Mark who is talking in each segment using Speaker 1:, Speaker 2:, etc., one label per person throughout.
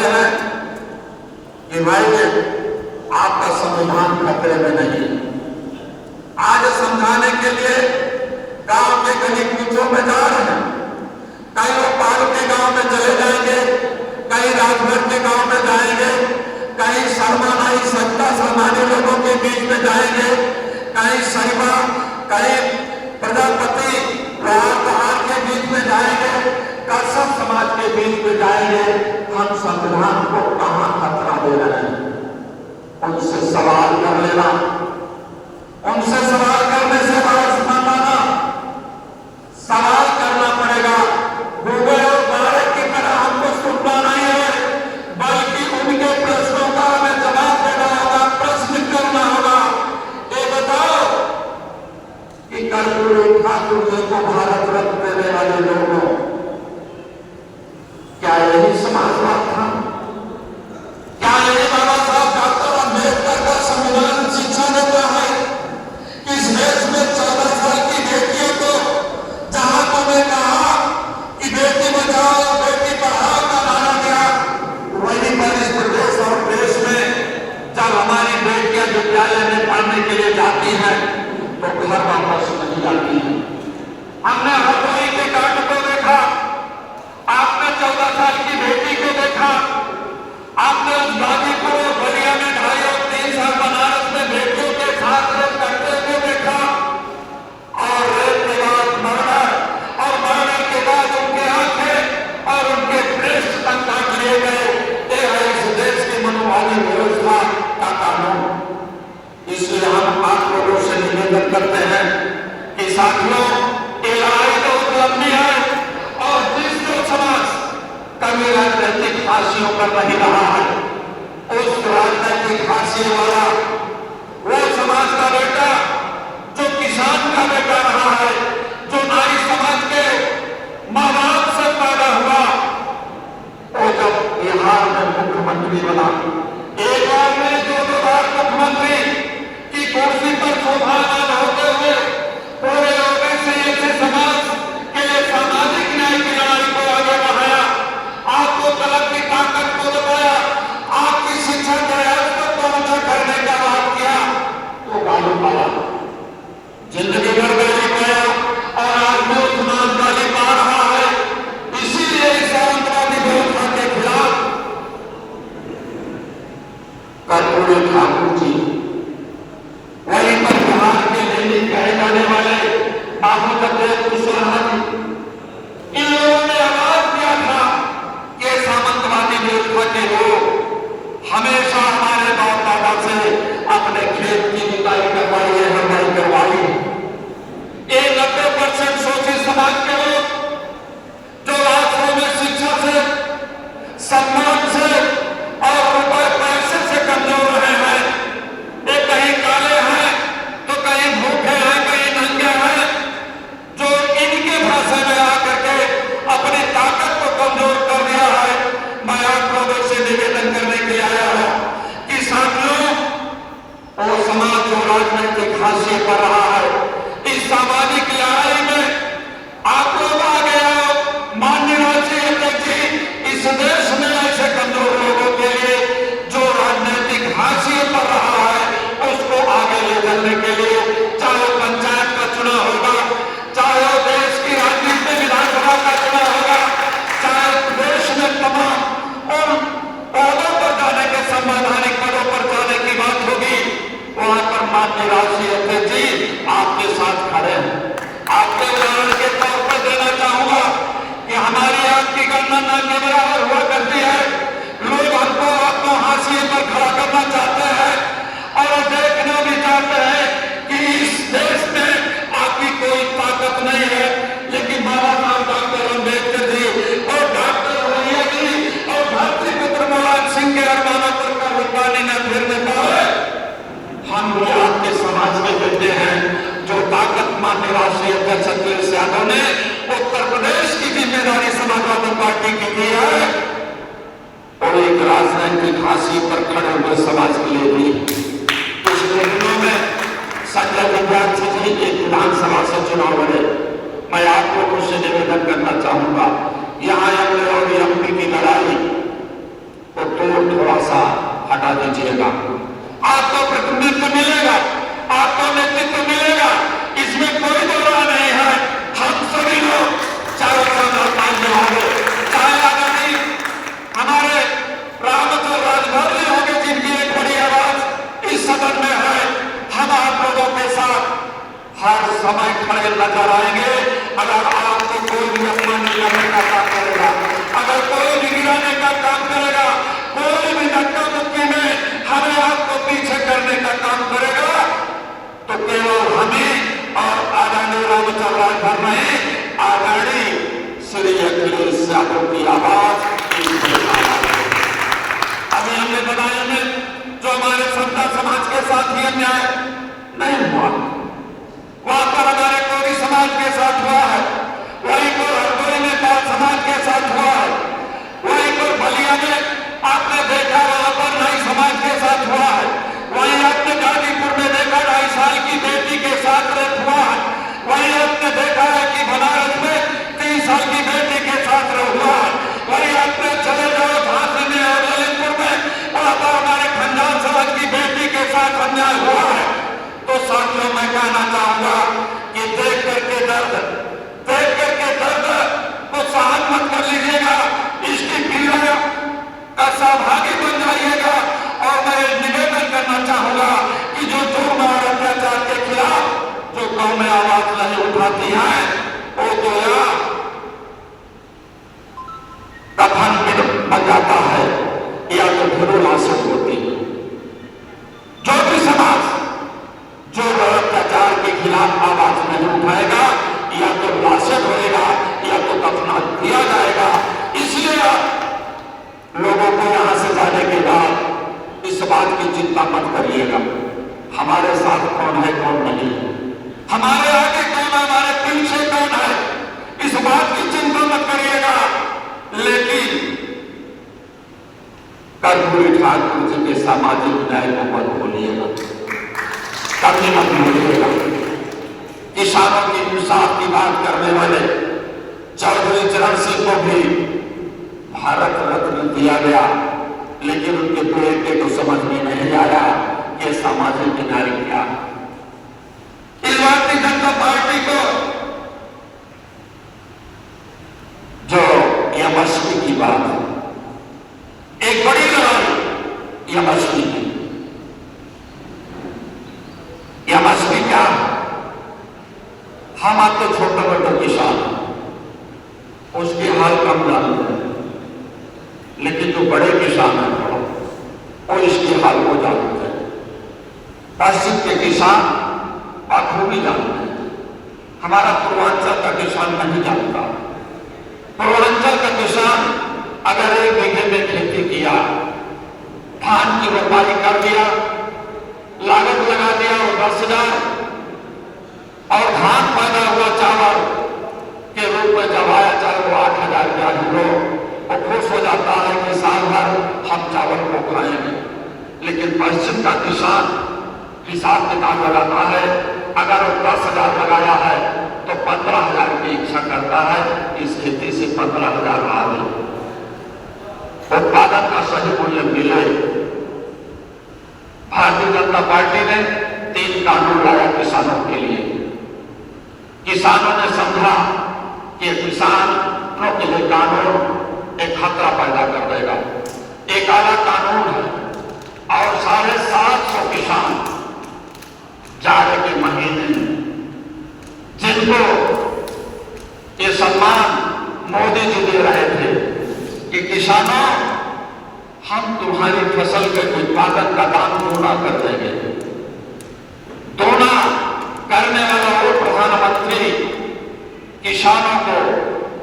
Speaker 1: चाहते हैं कि भाई आपका संविधान खतरे में नहीं। आज समझाने के लिए गांव के गली कूचों में जा रहे हैं। कई लोग पाल के गांव में चले जाएंगे, कई राजभर के गांव में जाएंगे, कई शर्मानाई सत्ता सामान्य लोगों के बीच में जाएंगे, कई शैवा, कई प्रजापति प्रहार के बीच में जाएंगे, कश्यप समाज के बीच में जाएंगे। हम संविधान को कहां खतरा दे रहे हैं? उनसे सवाल कर लेना, उनसे सवाल करने से बात माना, सवाल करना पड़ेगा। गूगल और भारत की तरह हमको सुनना नहीं है, बल्कि उनके प्रश्नों का हमें जवाब देना होगा, प्रश्न करना होगा। ये बताओ कि कर्पूरी ठाकुर जी को भारत रत्न देने वाले लोगों, क्या यही समाजवाद था? क्या यही बाबा साहब डॉक्टर अम्बेडकर का संविधान शिक्षा देता है? इस देश में 14 साल की बेटियों को जहां तुमने कहा कि बेटी बचाओ बेटी पढ़ाओ का नारा दिया, वहीं पर इस प्रदेश और देश में जब हमारी बेटियां विद्यालय में पढ़ने के लिए जाती हैं तो घर वापस नहीं जाती है। हमने हथौड़ी के कांड को देखा, आपने 14 साल की बेटी को देखा, आपने उस गाजीपुर और बलिया में 2.5 और 3 साल बनारस में बेटियों के साथ रेप करते हुए देखा, और रेप के बाद मर्डर, और मर्डर के बाद उनके आंखें और उनके ब्रेस्ट तक काट लिए गए। ये है इस देश की मनोभावी व्यवस्था का कानून। इसलिए हम आप लोगों से निवेदन करते हैं कि साथियों, ये लड़ाई तो लंबी है, और जिस जो समाज कभी राजनीतिक फांसियों पर नहीं रहा है, उस राजनीतिक फांसी वाला वो समाज का बेटा जो किसान का बेटा रहा है, जो नारी समाज के माँ बाप से पैदा हुआ, वो जब बिहार में मुख्यमंत्री बना, एक बार में 2 बार मुख्यमंत्री की कुर्सी पर शोभामान होते हुए पूरे ओबीसी ऐसे समाज के सामाजिक न्याय की लड़ाई को आगे बढ़ाया, आपको कलम की ताकत को बताया, आपकी शिक्षा के स्तर को ऊंचा करने का बात किया, तो गाली पाया, जिंदगी भर गाली पाया, और आज भी समाज गाली पा रहा है। इसीलिए इस आतंकवादी व्यवस्था के खिलाफ कर्पूरी ठाकुर जी, वहीं पर बिहार के नैतिक कहे जाने वाले बाबू जगदेव कुशवाहा जी, इन लोगों ने आवाज दिया था कि सामंतवादी व्यवस्था के लोग हमेशा हमारे बाप दादा से अपने खेत की जुताई करवाई है, हरवाई करवाई। ये 90% शोषित समाज के लोग जो राष्ट्रों में शिक्षा से, सम्मान से और रुपए पैसे से कमजोर रहे हैं, ये कहीं काले हैं तो कहीं भूखे हैं, कहीं नंगे हैं, जो इनके भाषा में आकर के अपनी ताकत को कमजोर कर दिया है। मैं आप लोगों से निवेदन करने के लिए आया हूं कि साथियों, वो समाज जो राजनीतिक फांसी पर रहा है, इस सामाजिक लड़ाई में आप लोग आगे आओ। माननीय राष्ट्रीय अध्यक्ष जी, इस देश में ऐसे कमजोर लोगों के लिए जो राजनीतिक फांसी पर रहा है, उसको आगे ले जाने के लिए, चाहे पंचायत का चुनाव होगा, चाहे देश की राजनीति विधानसभा का चुनाव होगा, चाहे देश में तमाम उन पदों पर जाने के, संवैधानिक पदों पर जाने की बात होगी, वहां पर माननीय राष्ट्रीय अध्यक्ष जी आपके साथ खड़े हैं। आपके उदाहरण के तौर पर देना चाहूंगा कि हमारी आपकी गणना न के बराबर हुआ करती है। लोग हमको हाशिए पर खड़ा करना चाहते हैं और देखना भी चाहते हैं कि इस देश में आपकी कोई ताकत नहीं है, लेकिन बाबा साहब डॉक्टर अम्बेडकर जी और डॉक्टर भैया जी और धरती पुत्र मुलायम सिंह के अरमानों पर कभी पानी न फिरने पाए। हम भी आपके समाज के बेटे हैं, जो ताकत माननीय राष्ट्रीय अध्यक्ष अखिलेश यादव ने उत्तर प्रदेश की जिम्मेदारी समाजवादी पार्टी की दी है, और एक राजनीतिक फांसी पर खड़े हुए समाज के लिए भी। पिछले दिनों में संजय विद्यार्थी जी एक विधानसभा से चुनाव लड़े। मैं आप लोगों से निवेदन करना चाहूंगा, यहाँ एमएलए और एमपी की लड़ाई तो थोड़ा सा हटा दीजिएगा। आपको प्रतिनिधित्व मिलेगा, आपको नेतृत्व मिलेगा, इसमें कोई दो राय नहीं है। हम सभी लोग चाहे मान्य होंगे, चाहे आगामी हमारे रामत और राजभर भी होंगे जिनकी एक बड़ी आवाज इस सदन में है, हम आप लोगों के साथ हर समय खड़े नजर आएंगे। अगर आपको कोई भी अपमान करने का काम करेगा, अगर कोई भी गिराने का काम करेगा, कोई भी धक्का मुक्की में हमें आपको पीछे करने का काम करेगा, तो केवल हमें और आदरणीय रामचंद्र राजभर नहीं, आदरणीय श्री अखिलेश यादव की आवाज अभी हमने बनाए में जो हमारे संता समाज के साथ ही अन्याय नहीं हुआ, वहां पर हमारे कोरी समाज के साथ हुआ है, वहीं पर हरदोई में पाल समाज के साथ हुआ है, वहीं पर बलिया में आपने देखा वहां पर नाई समाज के साथ हुआ है, वहीं आपने गाजीपुर में देखा 2.5 साल की बेटी के साथ रेप हुआ है, वहीं आपने देखा है कि बनारस में 3 साल की बेटी के साथ रेप हुआ है, वहीं आपने चले जाओ झांसी में और ललितपुर में वहां पर हमारे खंडार समाज की बेटी के साथ अन्याय हुआ है। तो साथियों मैं कहना चाहूंगा कि देख करके दर्द को सहन मत कर लीजिएगा, इसकी पीड़ा का सहभागी बन जाइएगा। और मैं निवेदन करना चाहूंगा कि जो जुर्म और अत्याचार के खिलाफ जो कौमें आवाज नहीं उठाती हैं, वो तो या कफन बन जाता है या तो फिर लाशें होती है। जो भी समाज जो अत्याचार के खिलाफ आवाज नहीं उठाएगा, या तो लाशें होएगा या तो दफना किया जाएगा। इसलिए लोगों को यहां से जाने के बाद इस बात की चिंता मत करिएगा हमारे साथ कौन है कौन नहीं है, हमारे आगे कौन है, हमारे पीछे कौन है, इस बात की चिंता मत करिएगा। लेकिन कर्पूरी ठाकुर जी के सामाजिक न्याय को मत भूलिएगा, कभी मत भूलिएगा। किसानों की इंसाफ की बात करने वाले चौधरी चरण सिंह को भी भारत रत्न दिया गया, लेकिन उनके बेटे को समझ में नहीं आया कि सामाजिक न्याय क्या। इस भारतीय जनता पार्टी को जो एमएसपी की बात है, एक बड़ी लड़ाई एमएसपी की। एमएसपी क्या? हम आप तो छोटे मोटे किसान उसके हाल कम जानते हैं, लेकिन जो बड़े किसान हैं वो इसके हाल को जानते हैं। पश्चिम के किसान बखूबी जानते हैं, हमारा पूर्वांचल का किसान नहीं जानता। पूर्वांचल का किसान अगर 1 बीघे में खेती किया, धान की रोपाई कर दिया, लागत लगा दिया वो 10,000 और धान पैदा हुआ चावल के रूप में जब आया चाहे वो 8,000 या किलो, वो खुश हो जाता है कि साल भर हम चावल को खाएंगे। लेकिन पश्चिम का किसान हिसाब किताब लगाता है, अगर वो 10,000 लगाया है तो 15,000 की इच्छा करता है, इस खेती से 15,000 आए, उत्पादन का सही मूल्य मिले। भारतीय जनता पार्टी ने 3 कानून लाया किसानों के लिए। किसानों ने समझा कि किसानों के लिए कानून एक खतरा पैदा कर देगा, एक काला कानून है, और 750 किसान जाड़े के महीने जिनको ये सम्मान मोदी जी दे रहे थे कि किसानों हम तुम्हारी फसल के उत्पादन का दाम दोगुना कर देंगे। दोगुना करने वाला वो प्रधानमंत्री किसानों को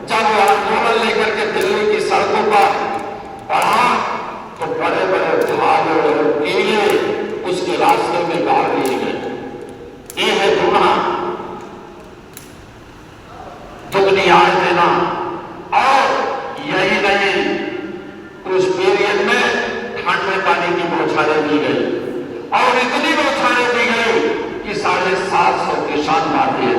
Speaker 1: जब वो आंदोलन लेकर के दिल्ली की सड़कों पर बढ़ा तो बड़े बड़े भाग और कीड़े उसके रास्ते में गाड़ दिए गए। ये है दोगुना, दुगनी आय देना। और यही नहीं, उस पीरियड में ठंडे पानी की बौछारें दी गई और इतनी बौछारें दी गई कि 750 किसान मार दिए